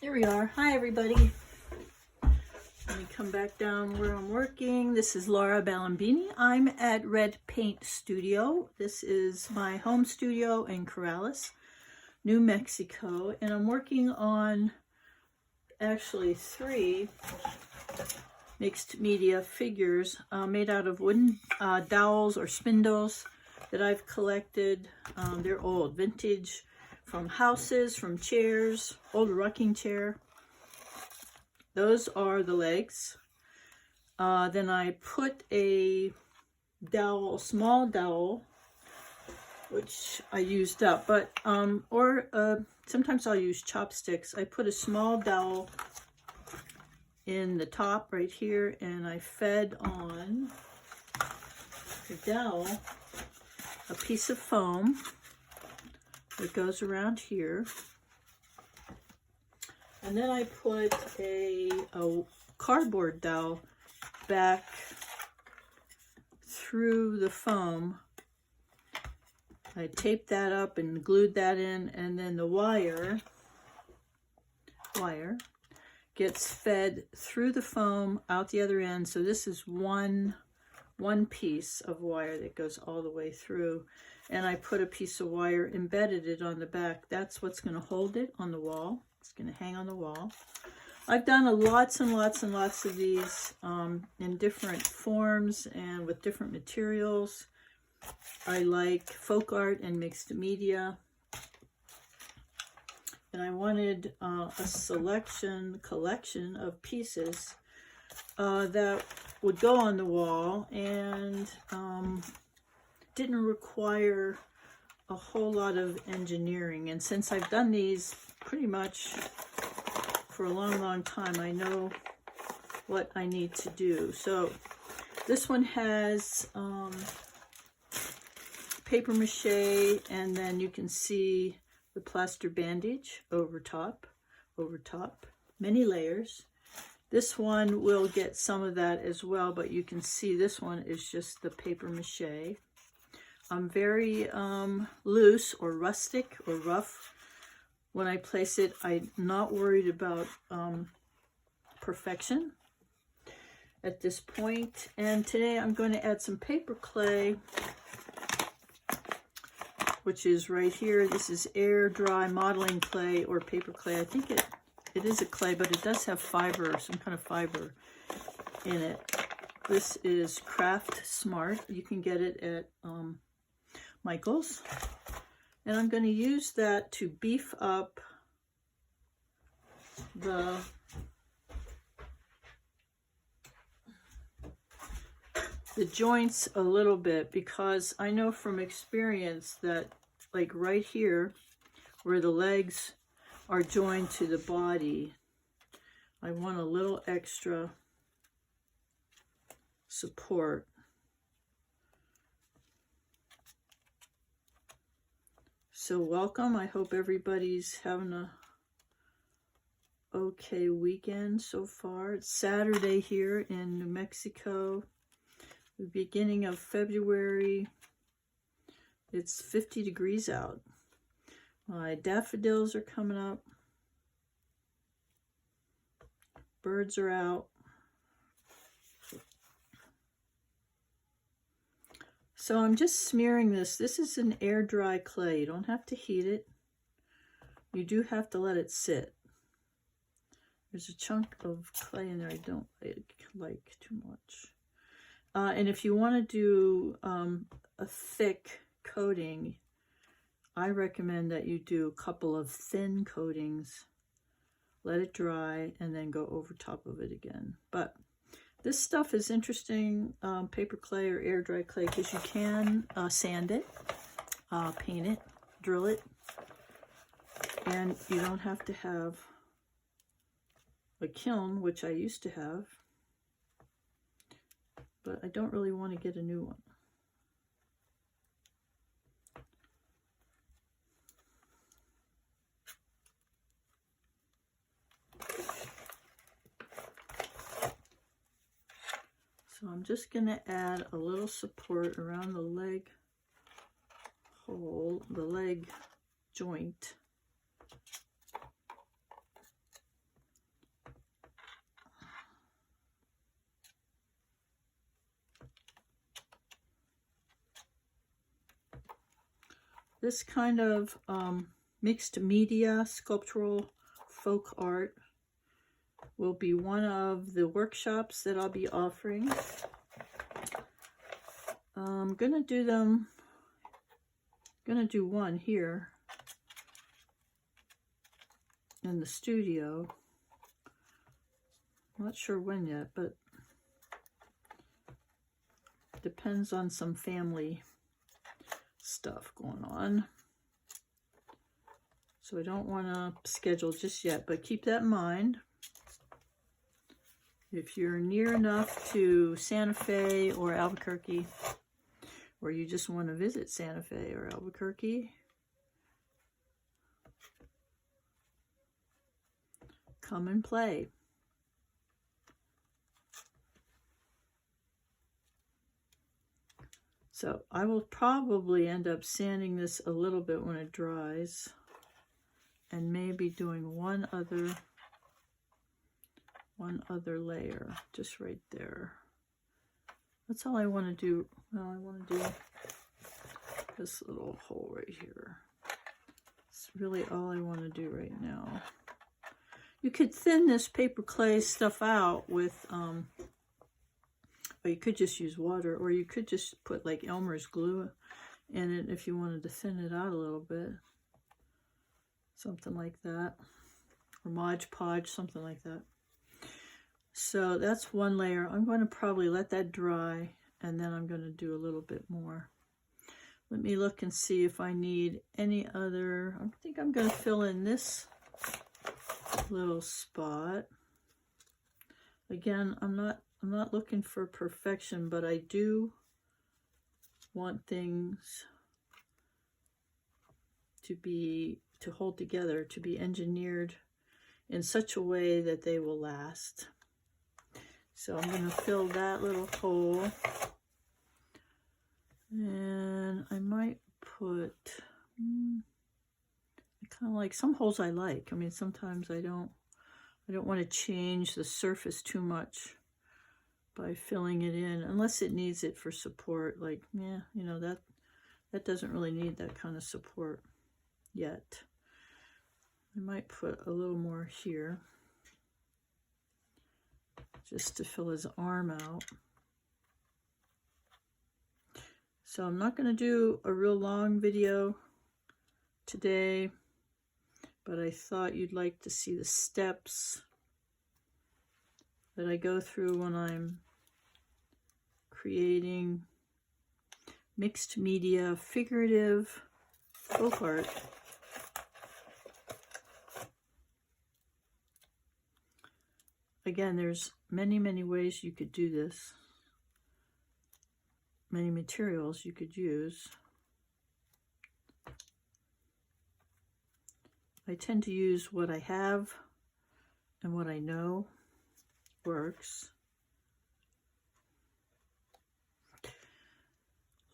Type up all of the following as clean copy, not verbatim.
Here we are. Hi, everybody. Let me come back down where I'm working. This is Laura Ballambini. I'm at Red Paint Studio. This is my home studio in Corrales, New Mexico, and I'm working on actually 3 mixed media figures made out of wooden dowels or spindles that I've collected. They're old, vintage, from houses, from chairs, old rocking chair. Those are the legs. Then I put a dowel, small dowel, which I used up, but sometimes I'll use chopsticks. I put a small dowel in the top right here, and I fed on the dowel a piece of foam that goes around here. And then I put a cardboard dowel back through the foam. I taped that up and glued that in, and then the wire gets fed through the foam out the other end. So this is one piece of wire that goes all the way through, and I put a piece of wire, embedded it on the back. That's what's going to hold it on the wall. It's going to hang on the wall. I've done lots and lots and lots of these in different forms and with different materials. I like folk art and mixed media, and I wanted a collection of pieces that would go on the wall and didn't require a whole lot of engineering. And since I've done these pretty much for a long time, I know what I need to do. So this one has paper mache, and then you can see the plaster bandage over top, many layers. This one will get some of that as well, but you can see this one is just the paper mache. I'm very loose or rustic or rough when I place it. I'm not worried about perfection at this point. And today I'm going to add some paper clay, which is right here. This is air dry modeling clay or paper clay. I think it is a clay, but it does have fiber, some kind of fiber in it. This is Craft Smart. You can get it at Michael's. And I'm going to use that to beef up the joints a little bit, because I know from experience that, like right here where the legs are joined to the body, I want a little extra support. So welcome. I hope everybody's having a okay weekend so far. It's Saturday here in New Mexico, the beginning of February. It's 50 degrees out. My daffodils are coming up. Birds are out. So I'm just smearing this. This is an air dry clay. You don't have to heat it. You do have to let it sit. There's a chunk of clay in there I don't like too much. And if you want to do a thick coating, I recommend that you do a couple of thin coatings, let it dry, and then go over top of it again. But this stuff is interesting, paper clay or air dry clay, because you can sand it, paint it, drill it, and you don't have to have a kiln, which I used to have, but I don't really want to get a new one. So I'm just going to add a little support around the leg hole, the leg joint. This kind of mixed media sculptural folk art will be one of the workshops that I'll be offering. I'm gonna do one here in the studio. I'm not sure when yet, but depends on some family stuff going on. So I don't want to schedule just yet, but keep that in mind. If you're near enough to Santa Fe or Albuquerque, or you just want to visit Santa Fe or Albuquerque, come and play. So I will probably end up sanding this a little bit when it dries, and maybe doing one other layer just right there. That's all I want to do. Well, I want to do this little hole right here. It's really all I want to do right now. You could thin this paper clay stuff out with, or you could just use water, or you could just put like Elmer's glue in it if you wanted to thin it out a little bit. Something like that. Or Mod Podge, something like that. So that's one layer. I'm going to probably let that dry, and then I'm going to do a little bit more. Let me look and see if I need any other. I think I'm going to fill in this little spot. Again, I'm not looking for perfection, but I do want things to hold together, to be engineered in such a way that they will last. So I'm going to fill that little hole, and I might put, kind of like some holes I like. I mean, sometimes I don't want to change the surface too much by filling it in, unless it needs it for support. Like, yeah, you know, that doesn't really need that kind of support yet. I might put a little more here, just to fill his arm out. So I'm not going to do a real long video today, but I thought you'd like to see the steps that I go through when I'm creating mixed media, figurative folk art. Again, there's many ways you could do this, many materials you could use. I tend to use what I have and what I know works.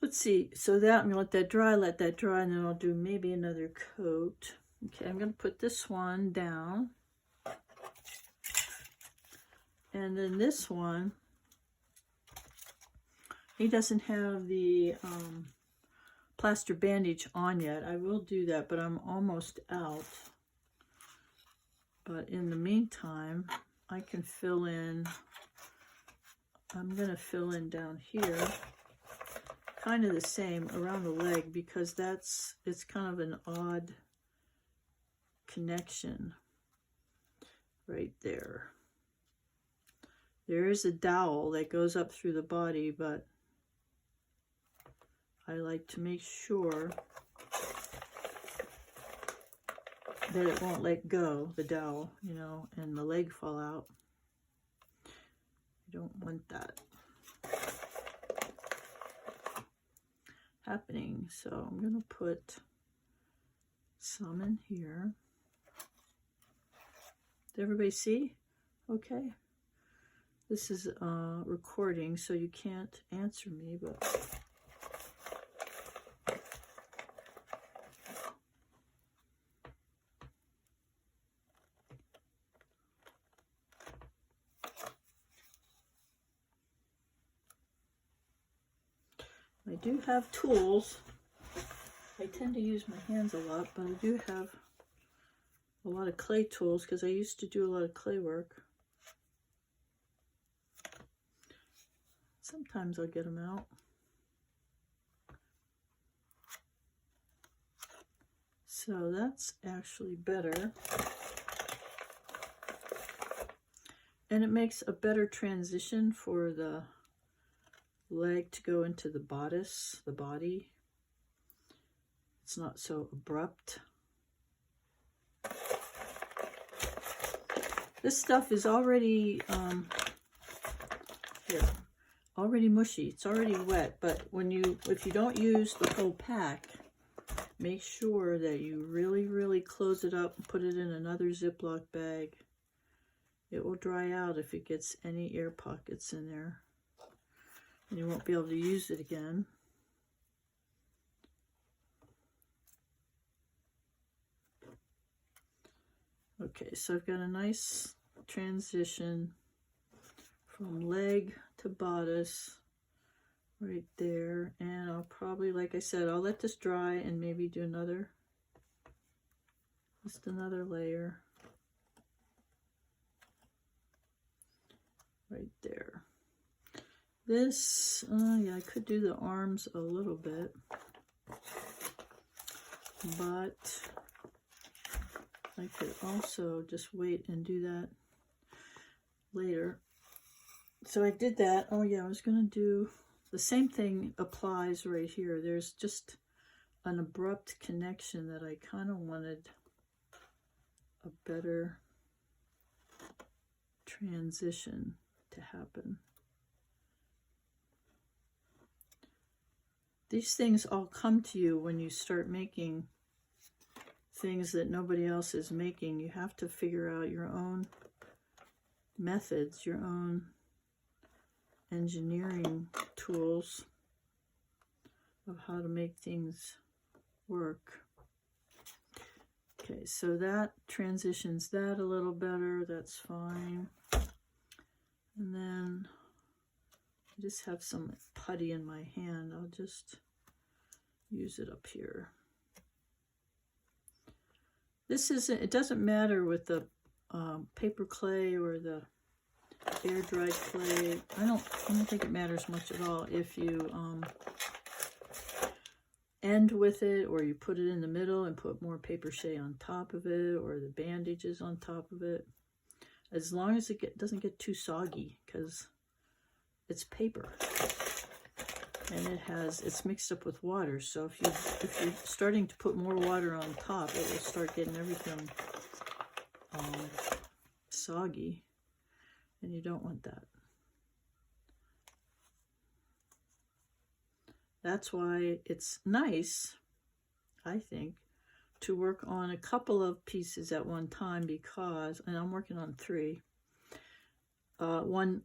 Let's see, so that I'm going to let that dry, and then I'll do maybe another coat. Okay, I'm going to put this one down. And then this one, he doesn't have the plaster bandage on yet. I will do that, but I'm almost out. But in the meantime, I can fill in, I'm going to fill in down here, kind of the same around the leg, because it's kind of an odd connection right there. There is a dowel that goes up through the body, but I like to make sure that it won't let go, the dowel, you know, and the leg fall out. I don't want that happening. So I'm going to put some in here. Did everybody see? Okay. This is recording, so you can't answer me, but I do have tools. I I tend to use my hands a lot, but I do have a lot of clay tools because I used to do a lot of clay work. Sometimes I'll get them out. So that's actually better. And it makes a better transition for the leg to go into the bodice, the body. It's not so abrupt. This stuff is already already mushy. It's already wet, but if you don't use the whole pack, make sure that you really close it up and put it in another Ziploc bag. It will dry out if it gets any air pockets in there, and you won't be able to use it again. Okay, so I've got a nice transition from leg to bodice right there, and I'll probably, like I said, I'll let this dry and maybe do just another layer right there. This, yeah, I could do the arms a little bit, but I could also just wait and do that later. So I did that. Oh yeah, I was going to do the same thing applies right here. There's just an abrupt connection that I kind of wanted a better transition to happen. These things all come to you when you start making things that nobody else is making. You have to figure out your own methods, your own engineering tools of how to make things work. Okay, so that transitions that a little better. That's fine. And then I just have some putty in my hand. I'll just use it up here. This isn't, it doesn't matter with the paper clay or the air dried clay. I don't think it matters much at all if you end with it, or you put it in the middle and put more paper mache on top of it, or the bandages on top of it, as long as it doesn't get too soggy, because it's paper and it's mixed up with water. So if you're starting to put more water on top, it will start getting everything soggy, and you don't want that. That's why it's nice, I think, to work on a couple of pieces at one time, because, and I'm working on 3. One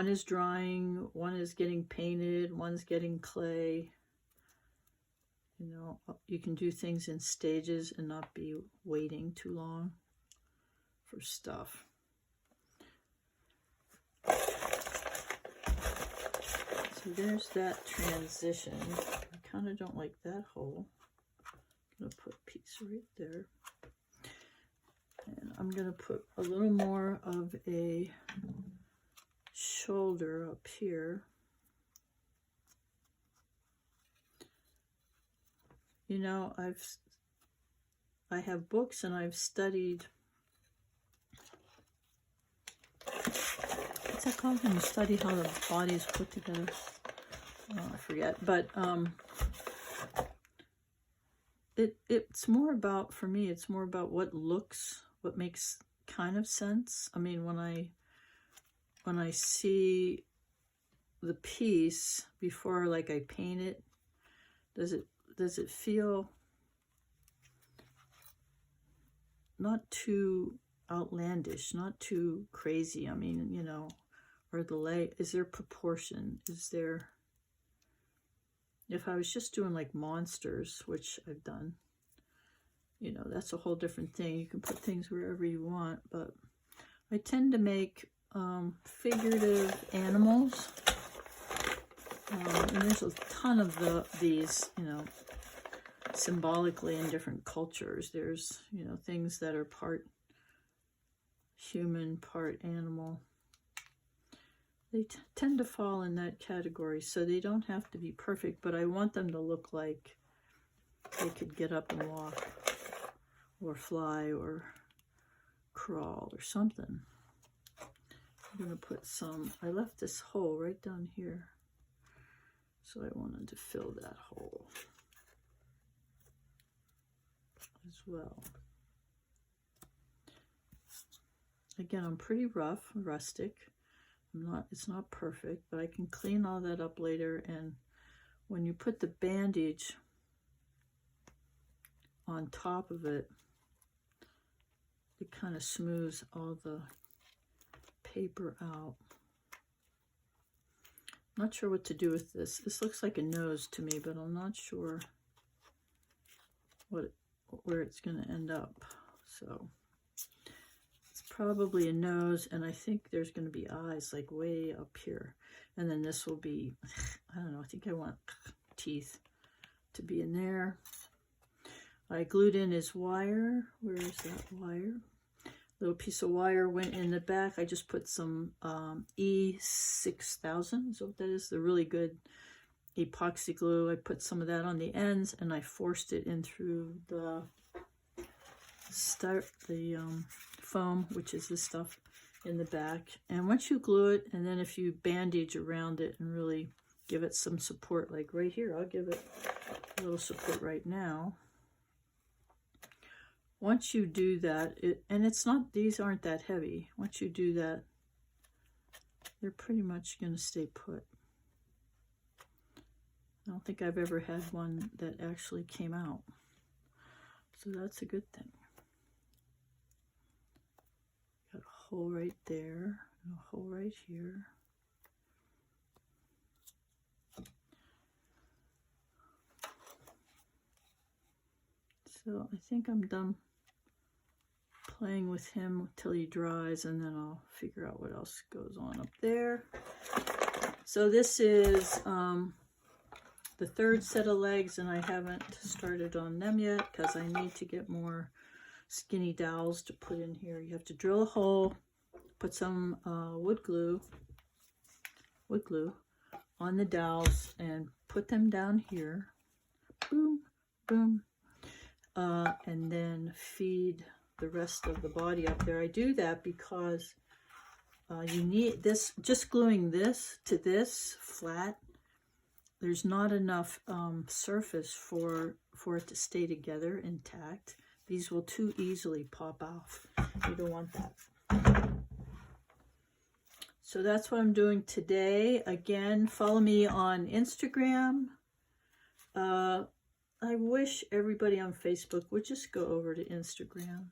is drying, one is getting painted, one's getting clay. You know, you can do things in stages and not be waiting too long for stuff. So there's that transition. I kind of don't like that hole. I'm going to put a piece right there. And I'm going to put a little more of a shoulder up here. You know, I have books and I've studied, what's that called when you study how the body is put together? Oh, I forget. But it's more about, for me, it's more about what makes kind of sense. I mean, when I see the piece before, like, I paint it, does it feel not too outlandish, not too crazy? I mean, you know, or the leg, is there proportion? Is there, if I was just doing like monsters, which I've done, you know, that's a whole different thing. You can put things wherever you want, but I tend to make figurative animals. And there's a ton of these, you know, symbolically in different cultures. There's, you know, things that are part human, part animal. They tend to fall in that category, so they don't have to be perfect, but I want them to look like they could get up and walk or fly or crawl or something. I'm going to put some, I left this hole right down here, so I wanted to fill that hole as well. Again, I'm pretty rough, rustic. It's not perfect, but I can clean all that up later. And when you put the bandage on top of it, it kind of smooths all the paper out. Not sure what to do with this. This looks like a nose to me, but I'm not sure where it's going to end up. So probably a nose, and I think there's going to be eyes like way up here, and then this will be, I don't know, I think I want teeth to be in there. I glued in his wire. Where is that wire? Little piece of wire went in the back. I just put some E6000, is what that is, the really good epoxy glue. I put some of that on the ends, and I forced it in through the foam, which is this stuff in the back. And once you glue it, and then if you bandage around it and really give it some support, like right here, I'll give it a little support right now. Once you do that, and it's not, these aren't that heavy. Once you do that, they're pretty much going to stay put. I don't think I've ever had one that actually came out, so that's a good thing. Got a hole right there, and a hole right here. So I think I'm done playing with him till he dries, and then I'll figure out what else goes on up there. So this is the third set of legs, and I haven't started on them yet because I need to get more skinny dowels to put in here. You have to drill a hole, put some wood glue on the dowels, and put them down here. Boom, boom. And then feed the rest of the body up there. I do that because you need this, just gluing this to this flat, there's not enough surface for it to stay together intact. These will too easily pop off. You don't want that. So that's what I'm doing today. Again, follow me on Instagram. I wish everybody on Facebook would just go over to Instagram,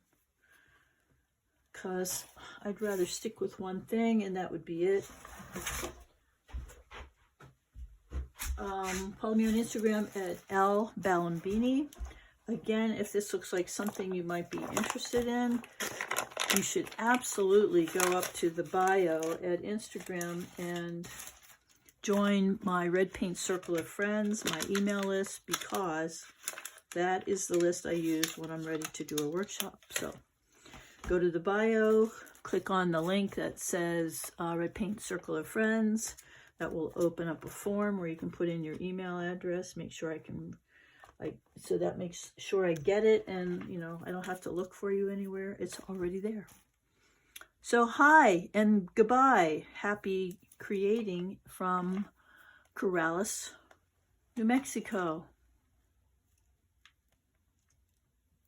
because I'd rather stick with one thing and that would be it. Follow me on Instagram at L Balambini. Again, if this looks like something you might be interested in, you should absolutely go up to the bio at Instagram and join my Red Paint Circle of Friends, my email list, because that is the list I use when I'm ready to do a workshop. So go to the bio, click on the link that says Red Paint Circle of Friends. That will open up a form where you can put in your email address. Make sure so that makes sure I get it, and you know, I don't have to look for you anywhere. It's already there. So hi and goodbye. Happy creating from Corrales, New Mexico.